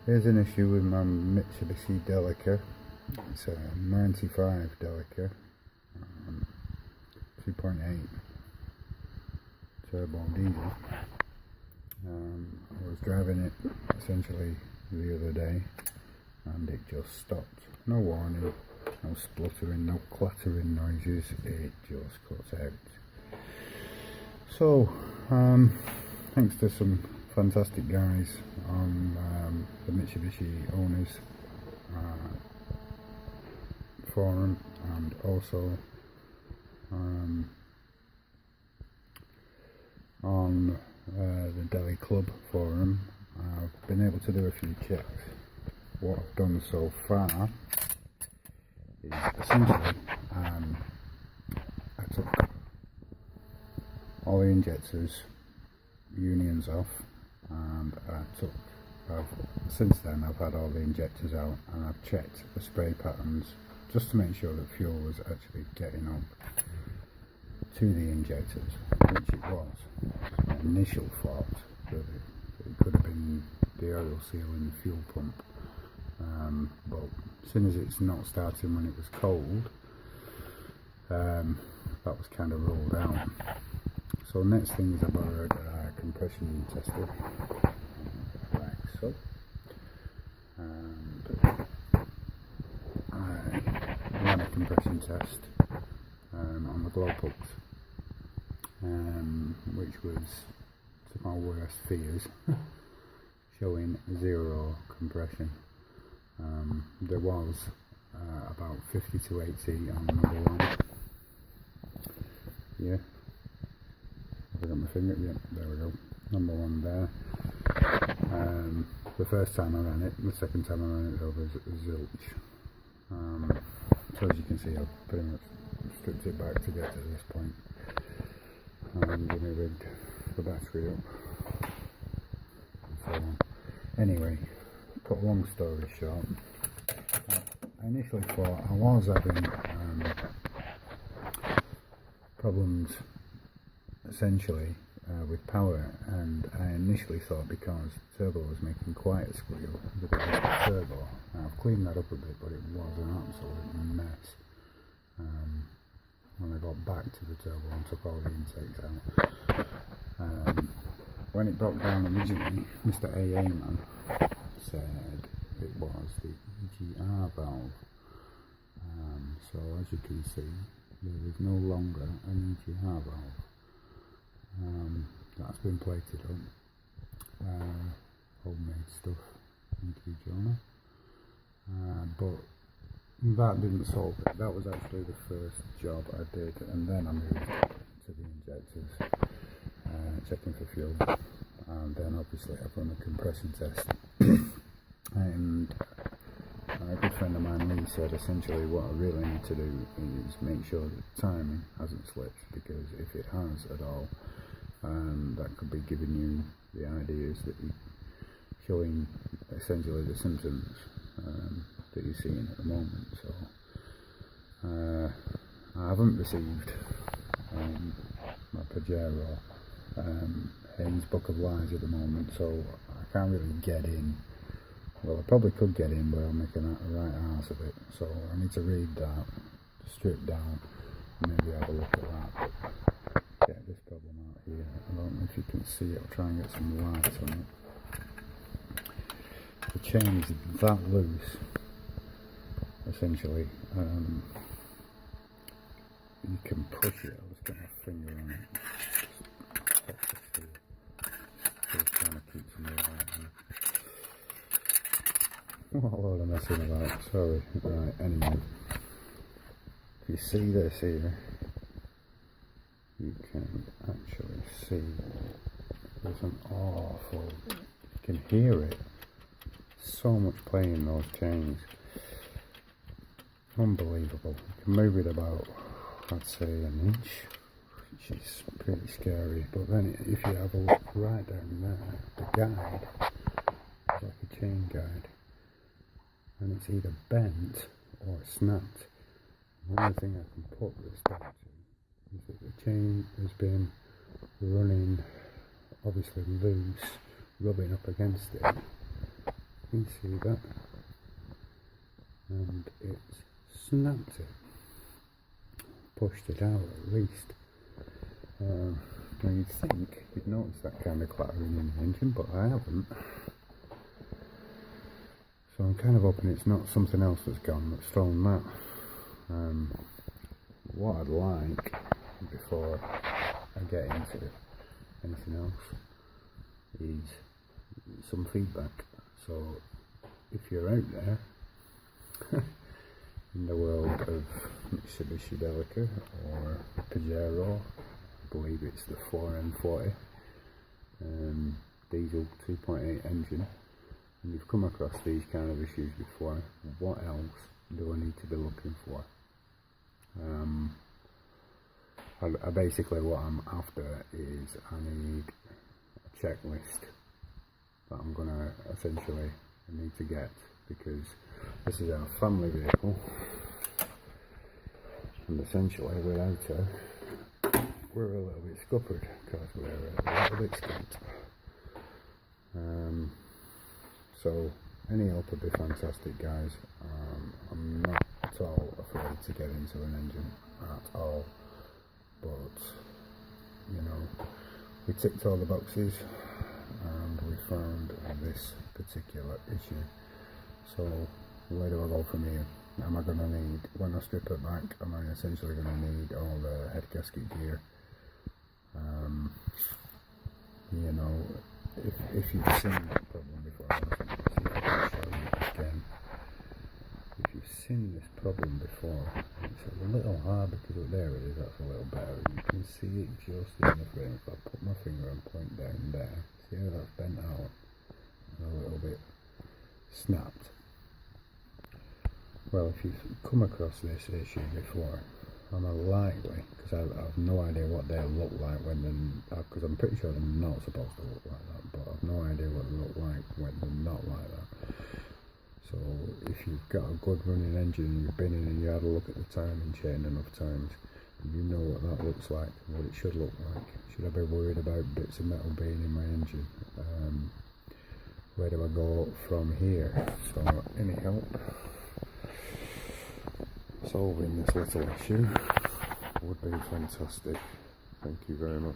Here's an issue with my Mitsubishi Delica. It's a 95 Delica, 2.8 turbo diesel. I was driving it essentially the other day and it just stopped. No warning, no spluttering, no clattering noises, it just cuts out. So, thanks to some fantastic guys on the Mitsubishi owners forum, and also on the Delhi Club forum, I've been able to do a few checks. What I've done so far is essentially I took all the injectors unions off, and since then I've had all the injectors out and I've checked the spray patterns just to make sure that fuel was actually getting up to the injectors, which it was. My initial thought that it could have been the oil seal in the fuel pump, but as soon as it's not starting when it was cold, that was kind of ruled out. So next thing is I borrowed a compression tester, like so, and I ran a compression test on the glow pucks, which was, to my worst fears, showing 0 compression. There was about 50 to 80 on number 1. Yeah. I got my finger, yeah, there we go, number 1 there. The first time I ran it, the second time I ran it over zilch. So as you can see, I've pretty much stripped it back to get to this point. I'm going to rig the battery up and so on. Anyway, cut a long story short, I initially thought I was having problems essentially with power, and I initially thought because the turbo was making quite a squeal that it was the turbo. Now, I've cleaned that up a bit, but it was an absolute mess. When I got back to the turbo and took all the intakes out, when it broke down originally, Mr. AA man said it was the EGR valve. So as you can see, there is no longer an EGR valve. That's been plated up, homemade stuff, thank you Jonah, but that didn't solve it. That was actually the first job I did, and then I moved to the injectors, checking for fuel, and then obviously I've run a compression test. And a good friend of mine, Lee, said essentially what I really need to do is make sure that the timing hasn't slipped, because if it has at all, that could be giving you the ideas that you're showing essentially the symptoms that you're seeing at the moment. So I haven't received my Pajero Haynes Book of Lies at the moment, so I can't really get in. Well, I probably could get in, but I'll make a right arse of it. So I need to read that, strip down, maybe have a look at that. But get this problem out here. I don't know if you can see it. I'll try and get some light on it. The chain is that loose, essentially. You can push it. I'll just get my finger on it. Just trying to keep some light on it. What a load of messing about, sorry. Right, anyway, if you see this here, you can actually see there's an awful, you can hear it, so much play in those chains, unbelievable. You can move it about, I'd say, an inch, which is pretty scary, but then if you have a look right down there, the guide is like a chain guide, and it's either bent or snapped. The only thing I can put this down to is that the chain has been running obviously loose, rubbing up against it, you see that, and it's snapped it, pushed it out at least. Now you'd think you'd notice that kind of clattering in the engine, but I haven't. So I'm kind of hoping it's not something else that's gone that's thrown that. What I'd like, before I get into anything else, is some feedback. So if you're out there in the world of Mitsubish Delica or Pajero, I believe it's the 4N40 diesel 2.8 engine, and you've come across these kind of issues before, what else do I need to be looking for? I basically, what I'm after is I need a checklist that I'm going to essentially need to get, because this is our family vehicle, and essentially without her we're a little bit scuppered, because we're a little bit skint. So any help would be fantastic, guys. I'm not at all afraid to get into an engine at all, but you know, we ticked all the boxes and we found this particular issue. So where do I go from here? Am I going to need, when I strip it back, am I essentially going to need all the head gasket gear? You know, if you've seen that problem before, I'll show you again. If you've seen this problem before, it's a little hard because there it is, that's a little better. You can see it just in the frame. If I put my finger and point down there, see how that's bent out and a little bit snapped. Well, if you've come across this issue before, I'm likely, because I have no idea what they look like when they're, because I'm pretty sure they're not supposed to look like that, but I've no idea what they look like when they're not like that. So if you've got a good running engine and you've been in and you had a look at the timing chain enough times, you know what that looks like and what it should look like. Should I be worried about bits of metal being in my engine? Where do I go from here? So any help solving this little issue would be fantastic. Thank you very much.